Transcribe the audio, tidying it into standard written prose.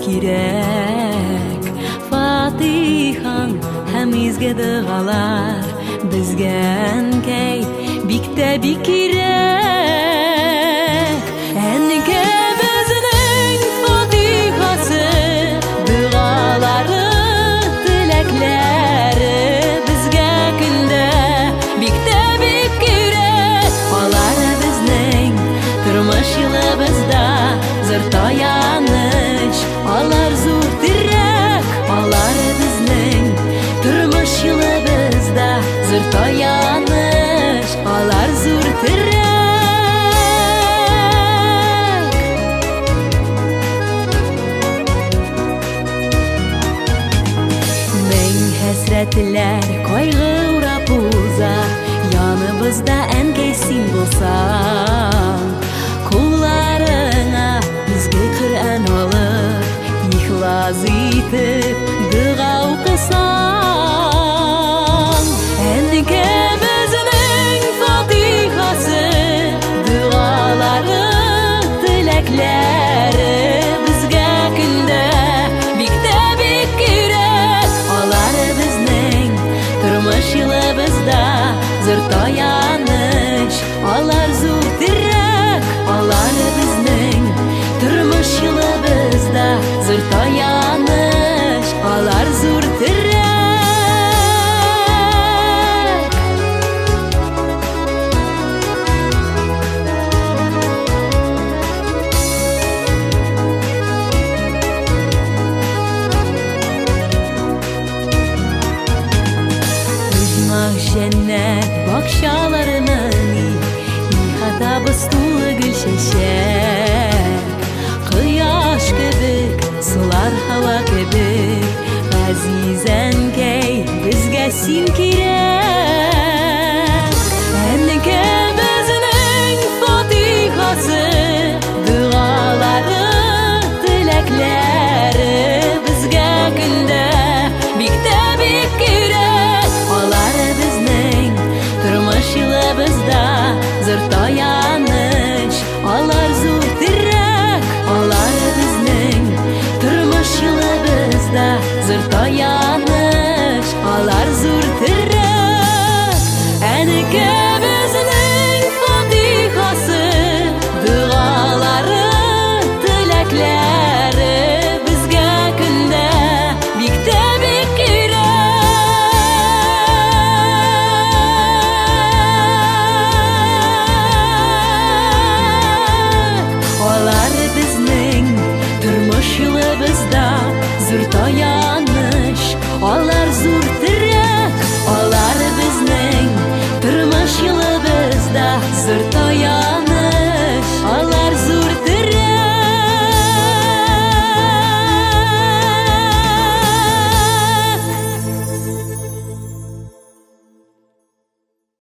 кирәк. Фатихаң һәм изге дұғалар безгә әнкәй бик тә бик кирәк. Әнкәй безнең фатихасы, дұғалары, теләкләре безгә көндә бик тә бик кирәк. Алар безнең тормыш юлыбызда зур таяныч, алар зур терәк. Алар безнең тормыш юлыбызда зур таяныч, алар зур терәк. Мең хәсрәтләр кайгы урап уза, яныбызда әнкәй син булсаң. Кулларыңа изге Коръән алып, ихлас итеп дұға укысаң. Әнкәй безнең фатихасы, дұғалары, теләкләре безгә көндә бик тә бик кирәк. Алар безнең тормыш юлыбызда зур таяныч, алар зур терәк. Алар безнең тормыш юлыбызда зур таяныч, алар зур терәк. Оҗмах җәннәт бакчаларының ихатабыз тулы гөл чәчәк. Кояш кебек, сулар һава кебек, газиз әнкәй безгә син кирәк. Әнкәй безнең фатихасы, дұғалары, теләкләре безгә көндә бик тә бик кирәк. Алар безнең тормыш юлыбызда зур таяныч, алар зур терәк. Алар безнең тормыш юлыбызда зур таяныч,